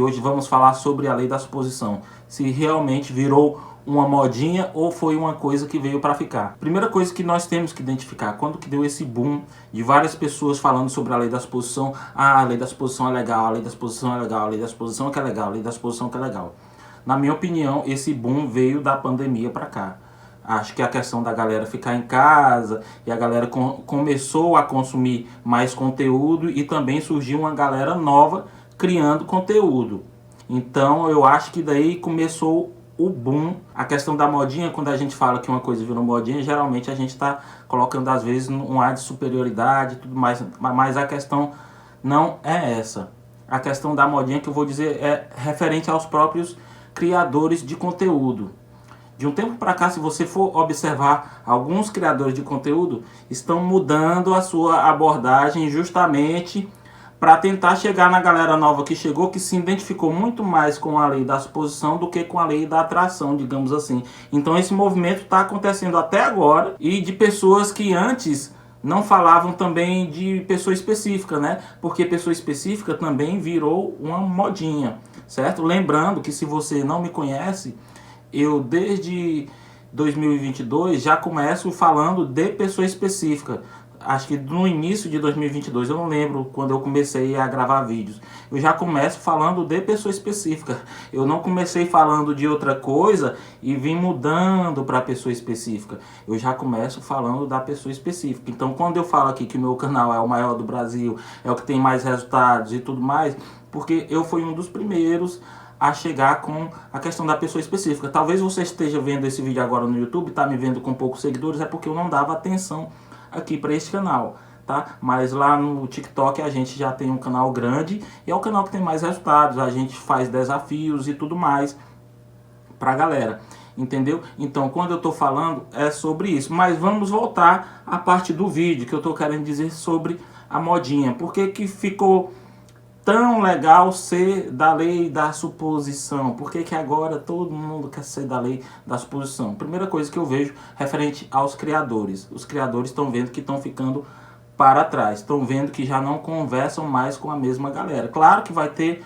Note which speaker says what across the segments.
Speaker 1: Hoje vamos falar sobre a lei da suposição, se realmente virou uma modinha ou foi uma coisa que veio para ficar. Primeira coisa que nós temos que identificar, quando que deu esse boom de várias pessoas falando sobre a lei da suposição, a lei da suposição é legal, a lei da suposição é legal, a lei da suposição que é legal, a lei da suposição que é legal. Na minha opinião, esse boom veio da pandemia para cá. Acho que a questão da galera ficar em casa e a galera começou a consumir mais conteúdo e também surgiu uma galera nova criando conteúdo. Então eu acho que daí começou o boom. A questão da modinha, quando a gente fala que uma coisa virou modinha, geralmente a gente está colocando às vezes um ar de superioridade e tudo mais, mas a questão não é essa. A questão da modinha que eu vou dizer é referente aos próprios criadores de conteúdo. De um tempo para cá, se você for observar, alguns criadores de conteúdo estão mudando a sua abordagem justamente para tentar chegar na galera nova que chegou, que se identificou muito mais com a lei da suposição do que com a lei da atração, digamos assim. Então esse movimento está acontecendo até agora e de pessoas que antes não falavam também de pessoa específica, né? Porque pessoa específica também virou uma modinha, certo? Lembrando que se você não me conhece, eu desde 2022 já começo falando de pessoa específica. Acho que no início de 2022, eu não lembro quando eu comecei a gravar vídeos. Eu já começo falando de pessoa específica. Eu não comecei falando de outra coisa e vim mudando para pessoa específica. Eu já começo falando da pessoa específica. Então quando eu falo aqui que o meu canal é o maior do Brasil, é o que tem mais resultados e tudo mais, porque eu fui um dos primeiros a chegar com a questão da pessoa específica. Talvez você esteja vendo esse vídeo agora no YouTube, tá me vendo com poucos seguidores, é porque eu não dava atenção aqui para este canal, tá? Mas lá no TikTok a gente já tem um canal grande e é o canal que tem mais resultados. A gente faz desafios e tudo mais pra galera, entendeu? Então quando eu tô falando é sobre isso, mas vamos voltar à parte do vídeo que eu tô querendo dizer sobre a modinha. Por que que ficou tão legal ser da lei da suposição? Por que que agora todo mundo quer ser da lei da suposição? Primeira coisa que eu vejo referente aos criadores. Os criadores estão vendo que estão ficando para trás. Estão vendo que já não conversam mais com a mesma galera. Claro que vai ter,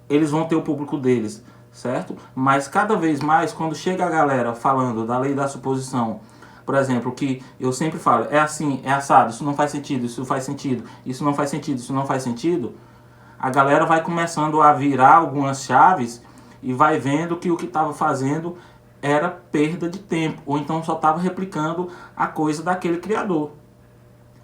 Speaker 1: eles vão ter o público deles, certo? Mas cada vez mais, quando chega a galera falando da lei da suposição, por exemplo, que eu sempre falo, é assim, é assado, isso não faz sentido, isso faz sentido, isso não faz sentido, isso não faz sentido, a galera vai começando a virar algumas chaves e vai vendo que o que estava fazendo era perda de tempo, ou então só estava replicando a coisa daquele criador.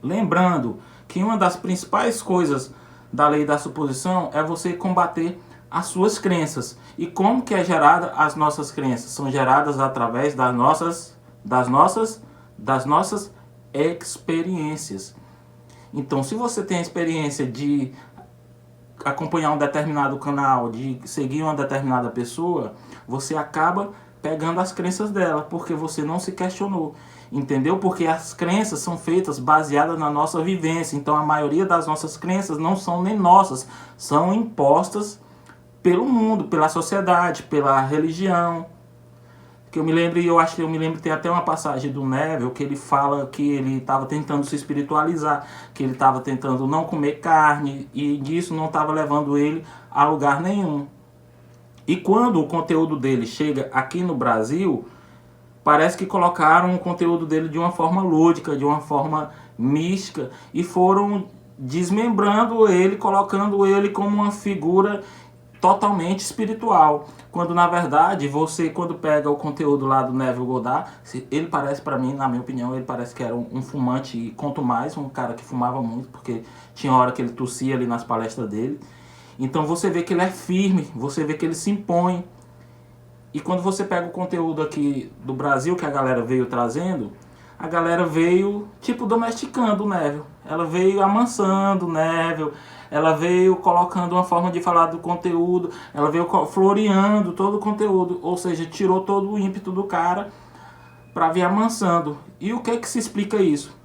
Speaker 1: Lembrando que uma das principais coisas da lei da suposição é você combater as suas crenças. E como que é gerada as nossas crenças? São geradas através das nossas experiências. Então, se você tem a experiência de acompanhar um determinado canal, de seguir uma determinada pessoa, você acaba pegando as crenças dela, porque você não se questionou, entendeu? Porque as crenças são feitas baseadas na nossa vivência. Então a maioria das nossas crenças não são nem nossas, são impostas pelo mundo, pela sociedade, pela religião. Que eu me lembro, e eu acho que eu me lembro, tem até uma passagem do Neville que ele fala que ele estava tentando se espiritualizar, que ele estava tentando não comer carne e disso não estava levando ele a lugar nenhum. E quando o conteúdo dele chega aqui no Brasil, parece que colocaram o conteúdo dele de uma forma lúdica, de uma forma mística e foram desmembrando ele, colocando ele como uma figura totalmente espiritual, quando na verdade você, quando pega o conteúdo lá do Neville Goddard, ele parece, para mim, na minha opinião, ele parece que era um fumante, e quanto mais um cara que fumava muito, porque tinha hora que ele tossia ali nas palestras dele. Então você vê que ele é firme, você vê que ele se impõe. E quando você pega o conteúdo aqui do Brasil que a galera veio trazendo, a galera veio tipo domesticando o Neville. Ela veio amansando o Neville, ela veio colocando uma forma de falar do conteúdo, ela veio floreando todo o conteúdo, ou seja, tirou todo o ímpeto do cara para vir amansando. E o que é que se explica isso?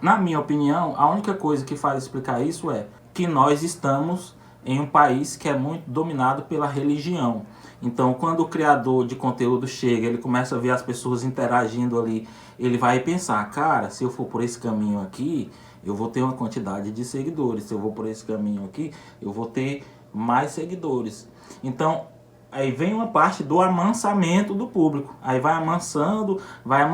Speaker 1: Na minha opinião, a única coisa que faz explicar isso é que nós estamos em um país que é muito dominado pela religião. Então, quando o criador de conteúdo chega, ele começa a ver as pessoas interagindo ali, ele vai pensar, cara, se eu for por esse caminho aqui, eu vou ter uma quantidade de seguidores. Se eu vou por esse caminho aqui, eu vou ter mais seguidores. Então, aí vem uma parte do amansamento do público. Aí vai amansando, vai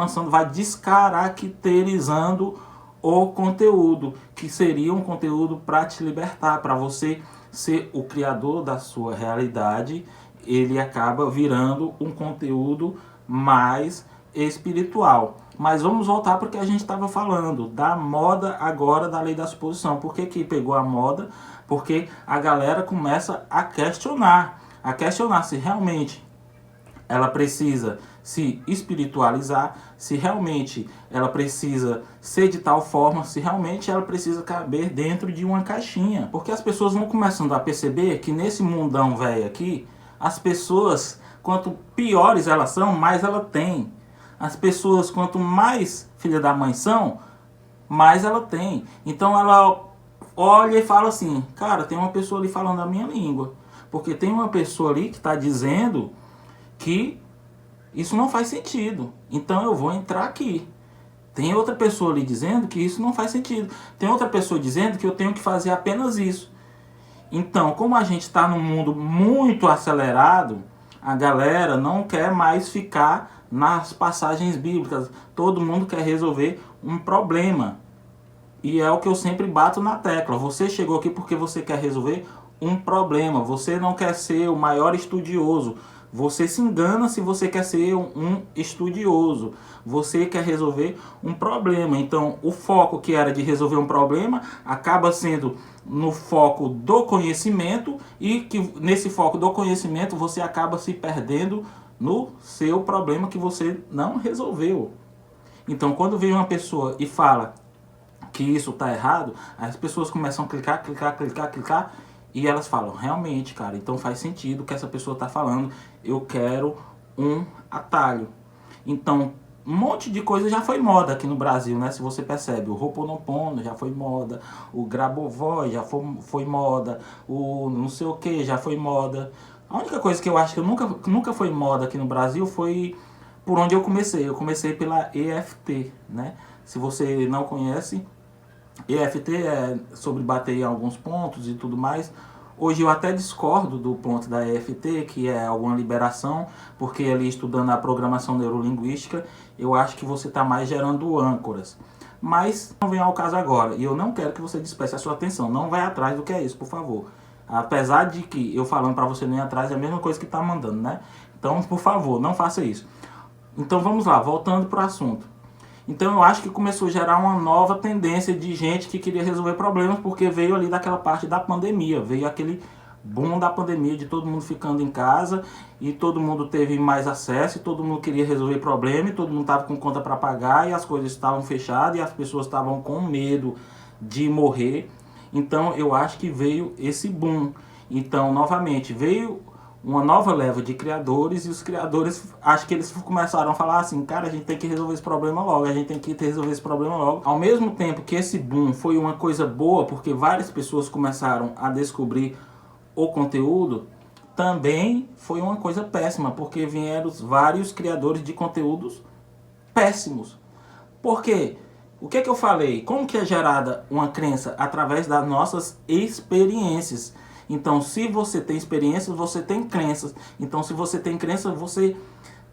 Speaker 1: descaracterizando o conteúdo, que seria um conteúdo para te libertar, para você ser o criador da sua realidade. Ele acaba virando um conteúdo mais espiritual. Mas vamos voltar para o que a gente estava falando, da moda agora da lei da suposição. Por que pegou a moda? Porque a galera começa a questionar se realmente ela precisa se espiritualizar, se realmente ela precisa ser de tal forma, se realmente ela precisa caber dentro de uma caixinha. Porque as pessoas vão começando a perceber que nesse mundão velho aqui, as pessoas, quanto piores elas são, mais ela tem. As pessoas, quanto mais filha da mãe são, mais ela tem. Então ela olha e fala assim, cara, tem uma pessoa ali falando a minha língua. Porque tem uma pessoa ali que está dizendo que isso não faz sentido. Então eu vou entrar aqui. Tem outra pessoa ali dizendo que isso não faz sentido. Tem outra pessoa dizendo que eu tenho que fazer apenas isso. Então, como a gente está num mundo muito acelerado, a galera não quer mais ficar nas passagens bíblicas. Todo mundo quer resolver um problema. E é o que eu sempre bato na tecla. Você chegou aqui porque você quer resolver um problema. Você não quer ser o maior estudioso. Você se engana se você quer ser um estudioso. Você quer resolver um problema. Então, o foco que era de resolver um problema acaba sendo no foco do conhecimento, e que nesse foco do conhecimento você acaba se perdendo no seu problema que você não resolveu. Então, quando vem uma pessoa e fala que isso está errado, as pessoas começam a clicar, e elas falam, realmente, cara, então faz sentido o que essa pessoa está falando, eu quero um atalho. Então, um monte de coisa já foi moda aqui no Brasil, né? Se você percebe, o Ho'oponopono já foi moda, o Grabovoi já foi moda, o não sei o que já foi moda. A única coisa que eu acho que nunca foi moda aqui no Brasil foi por onde eu comecei. Eu comecei pela EFT, né? Se você não conhece, EFT é sobre bater em alguns pontos e tudo mais. Hoje eu até discordo do ponto da EFT, que é alguma liberação, porque ali estudando a programação neurolinguística, eu acho que você está mais gerando âncoras. Mas não vem ao caso agora, e eu não quero que você disperse a sua atenção. Não vai atrás do que é isso, por favor. Apesar de que eu falando para você não ir atrás é a mesma coisa que está mandando, né? Então, por favor, não faça isso. Então vamos lá, voltando para o assunto. Então eu acho que começou a gerar uma nova tendência de gente que queria resolver problemas, porque veio ali daquela parte da pandemia, veio aquele boom da pandemia de todo mundo ficando em casa, e todo mundo teve mais acesso, e todo mundo queria resolver problema, e todo mundo estava com conta para pagar, e as coisas estavam fechadas, e as pessoas estavam com medo de morrer. Então eu acho que veio esse boom. Então, novamente, veio uma nova leva de criadores, e os criadores, acho que eles começaram a falar assim, cara, a gente tem que resolver esse problema logo, a gente tem que resolver esse problema logo. Ao mesmo tempo que esse boom foi uma coisa boa, porque várias pessoas começaram a descobrir o conteúdo, também foi uma coisa péssima, porque vieram vários criadores de conteúdos péssimos. Por quê? O que eu falei? Como que é gerada uma crença? Através das nossas experiências. Então, se você tem experiências, você tem crenças. Então, se você tem crenças, você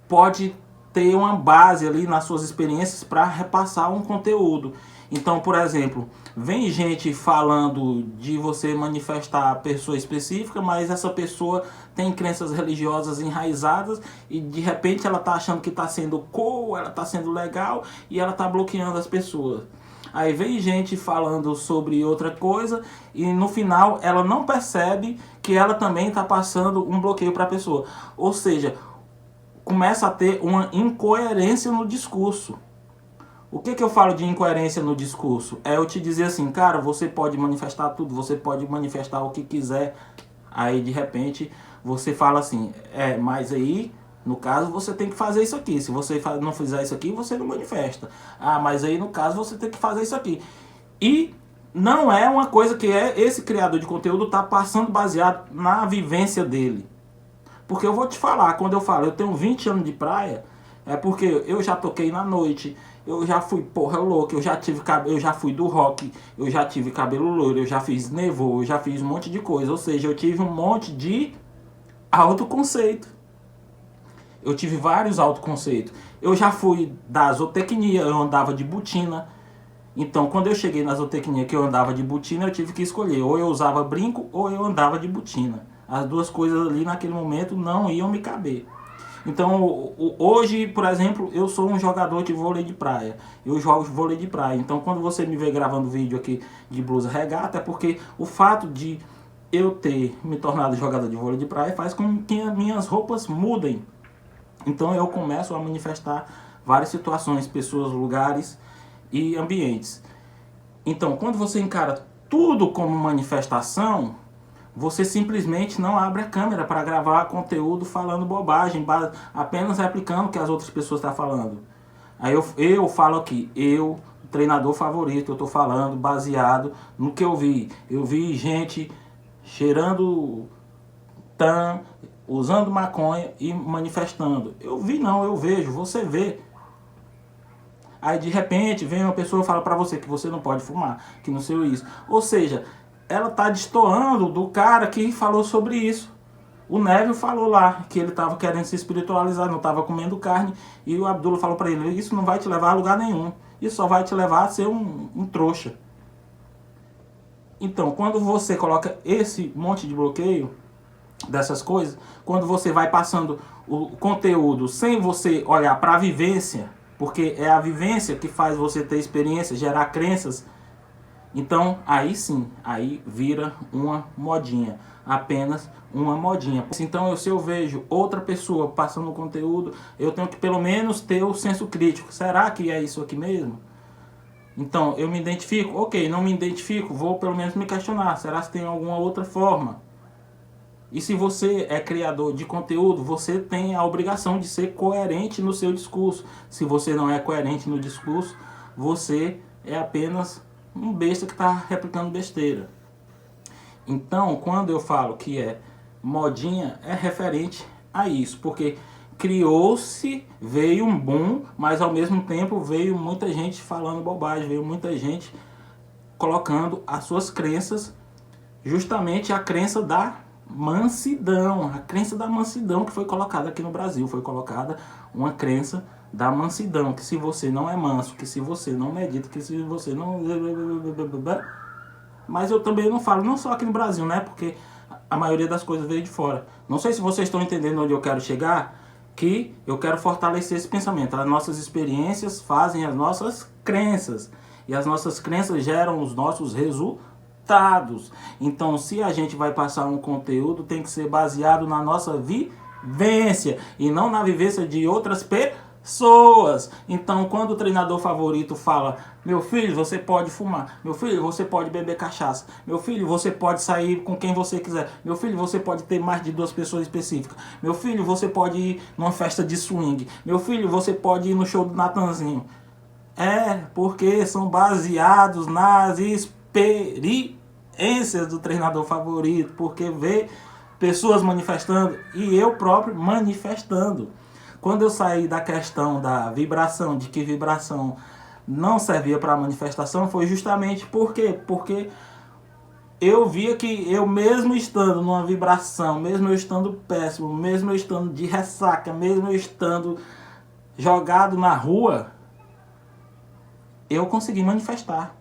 Speaker 1: pode ter uma base ali nas suas experiências para repassar um conteúdo. Então, por exemplo, vem gente falando de você manifestar a pessoa específica, mas essa pessoa tem crenças religiosas enraizadas, e de repente ela está achando que está sendo cool, ela está sendo legal, e ela está bloqueando as pessoas. Aí vem gente falando sobre outra coisa, e no final ela não percebe que ela também está passando um bloqueio para a pessoa. Ou seja, começa a ter uma incoerência no discurso. O que eu falo de incoerência no discurso? É eu te dizer assim, cara, você pode manifestar tudo, você pode manifestar o que quiser. Aí de repente você fala assim, mas aí... no caso, você tem que fazer isso aqui. Se você não fizer isso aqui, você não manifesta. Ah, mas aí no caso você tem que fazer isso aqui. E não é uma coisa que esse criador de conteúdo está passando baseado na vivência dele. Porque eu vou te falar, quando eu falo, eu tenho 20 anos de praia, É porque eu já toquei na noite, eu já fui porra louca, eu já fui do rock, eu já tive cabelo loiro, eu já fiz nevô, eu já fiz um monte de coisa. Ou seja, eu tive um monte de autoconceito. Eu tive vários autoconceitos. Eu já fui da zootecnia, eu andava de botina. Então, quando eu cheguei na zootecnia que eu andava de botina, eu tive que escolher. Ou eu usava brinco, ou eu andava de botina. As duas coisas ali naquele momento não iam me caber. Então, hoje, por exemplo, eu sou um jogador de vôlei de praia. Eu jogo vôlei de praia. Então, quando você me vê gravando vídeo aqui de blusa regata, é porque o fato de eu ter me tornado jogador de vôlei de praia faz com que as minhas roupas mudem. Então, eu começo a manifestar várias situações, pessoas, lugares e ambientes. Então, quando você encara tudo como manifestação, você simplesmente não abre a câmera para gravar conteúdo falando bobagem, apenas replicando o que as outras pessoas estão falando. Aí eu falo aqui, treinador favorito, eu estou falando baseado no que eu vi. Eu vi gente cheirando tan, usando maconha e manifestando. Eu vi não, eu vejo, você vê. Aí de repente vem uma pessoa e fala pra você que você não pode fumar, que não sei isso. Ou seja, ela tá destoando do cara que falou sobre isso. O Neville falou lá que ele estava querendo se espiritualizar, não estava comendo carne. E o Abdullah falou para ele, isso não vai te levar a lugar nenhum. Isso só vai te levar a ser um trouxa. Então, quando você coloca esse monte de bloqueio dessas coisas, quando você vai passando o conteúdo sem você olhar para a vivência, porque é a vivência que faz você ter experiência, gerar crenças, então aí sim, aí vira uma modinha, apenas uma modinha. Então se eu vejo outra pessoa passando conteúdo, eu tenho que pelo menos ter o senso crítico. Será que é isso aqui mesmo? Então eu me identifico, ok, não me identifico, vou pelo menos me questionar, será que tem alguma outra forma? E se você é criador de conteúdo, você tem a obrigação de ser coerente no seu discurso. Se você não é coerente no discurso, você é apenas um besta que está replicando besteira. Então, quando eu falo que é modinha, é referente a isso, porque criou-se, veio um boom, mas ao mesmo tempo veio muita gente falando bobagem, veio muita gente colocando as suas crenças, justamente a crença da mansidão, a crença da mansidão que foi colocada aqui no Brasil, foi colocada uma crença da mansidão, que se você não é manso, que se você não medita, que se você não... Mas eu também não falo, não só aqui no Brasil, né, porque a maioria das coisas veio de fora. Não sei se vocês estão entendendo onde eu quero chegar, que eu quero fortalecer esse pensamento. As nossas experiências fazem as nossas crenças, e as nossas crenças geram os nossos resultados. Então, se a gente vai passar um conteúdo, tem que ser baseado na nossa vivência e não na vivência de outras pessoas. Então, quando o treinador favorito fala: meu filho, você pode fumar, meu filho, você pode beber cachaça, meu filho, você pode sair com quem você quiser, meu filho, você pode ter mais de 2 pessoas específicas, meu filho, você pode ir numa festa de swing, meu filho, você pode ir no show do Natanzinho. É, porque são baseados nas experiências do treinador favorito, porque vê pessoas manifestando e eu próprio manifestando. Quando eu saí da questão da vibração, de que vibração não servia para manifestação, foi justamente porque eu via que eu mesmo estando numa vibração, mesmo eu estando péssimo, mesmo eu estando de ressaca, mesmo eu estando jogado na rua, eu consegui manifestar.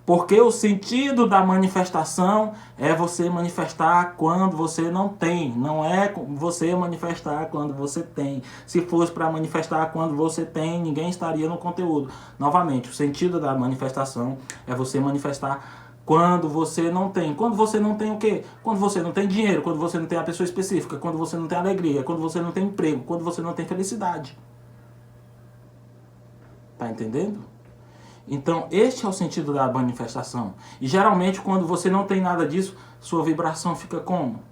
Speaker 1: Porque o sentido da manifestação é você manifestar quando você não tem. Não é você manifestar quando você tem. Se fosse para manifestar quando você tem, ninguém estaria no conteúdo. Novamente, o sentido da manifestação é você manifestar quando você não tem. Quando você não tem o quê? Quando você não tem dinheiro, quando você não tem a pessoa específica, quando você não tem alegria, quando você não tem emprego, quando você não tem felicidade. Tá entendendo? Então, este é o sentido da manifestação. E geralmente, quando você não tem nada disso, sua vibração fica como?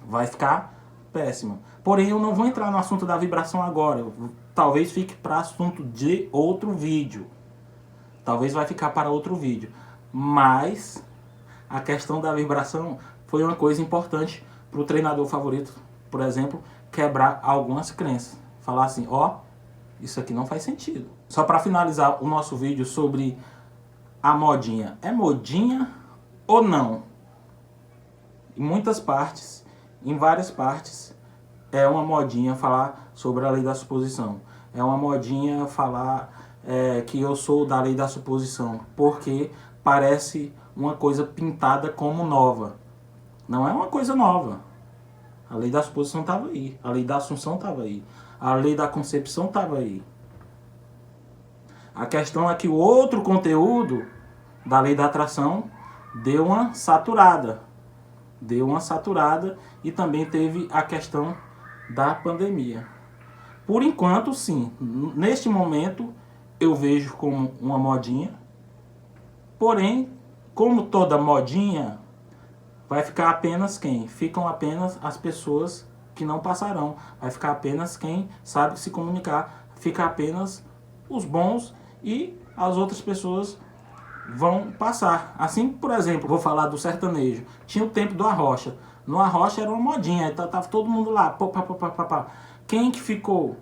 Speaker 1: Vai ficar péssima. Porém, eu não vou entrar no assunto da vibração agora. Talvez fique para assunto de outro vídeo. Talvez vai ficar para outro vídeo. Mas a questão da vibração foi uma coisa importante para o treinador favorito, por exemplo, quebrar algumas crenças. falar assim, ó, isso aqui não faz sentido. Só para finalizar o nosso vídeo sobre a modinha. É modinha ou não? Em muitas partes, em várias partes, é uma modinha falar sobre a lei da suposição. É uma modinha falar que eu sou da lei da suposição, porque parece uma coisa pintada como nova. Não é uma coisa nova. A lei da suposição estava aí, a lei da assunção estava aí, a lei da concepção estava aí. A questão é que o outro conteúdo da lei da atração deu uma saturada. E também teve a questão da pandemia. Por enquanto, sim. Neste momento, eu vejo como uma modinha. Porém, como toda modinha, vai ficar apenas quem? Ficam apenas as pessoas que não passarão. Vai ficar apenas quem sabe se comunicar. Fica apenas os bons e as outras pessoas vão passar. Assim, por exemplo, vou falar do sertanejo. Tinha o tempo do Arrocha. No Arrocha era uma modinha, tava todo mundo lá. Quem que ficou?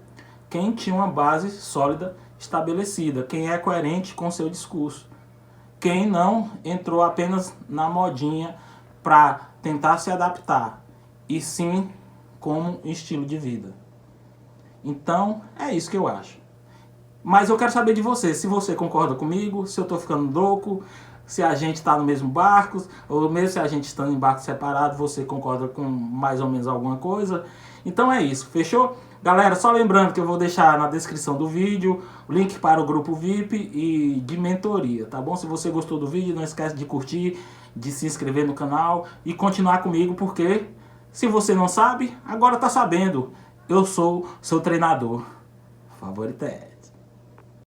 Speaker 1: Quem tinha uma base sólida, estabelecida. Quem é coerente com seu discurso. Quem não entrou apenas na modinha para tentar se adaptar, e sim como estilo de vida. Então, é isso que eu acho. Mas eu quero saber de você, se você concorda comigo, se eu tô ficando louco, se a gente tá no mesmo barco, ou mesmo se a gente está em barco separado, você concorda com mais ou menos alguma coisa. Então é isso, fechou? Galera, só lembrando que eu vou deixar na descrição do vídeo o link para o grupo VIP e de mentoria, tá bom? Se você gostou do vídeo, não esquece de curtir, de se inscrever no canal e continuar comigo, porque se você não sabe, agora tá sabendo. Eu sou seu treinador favorito.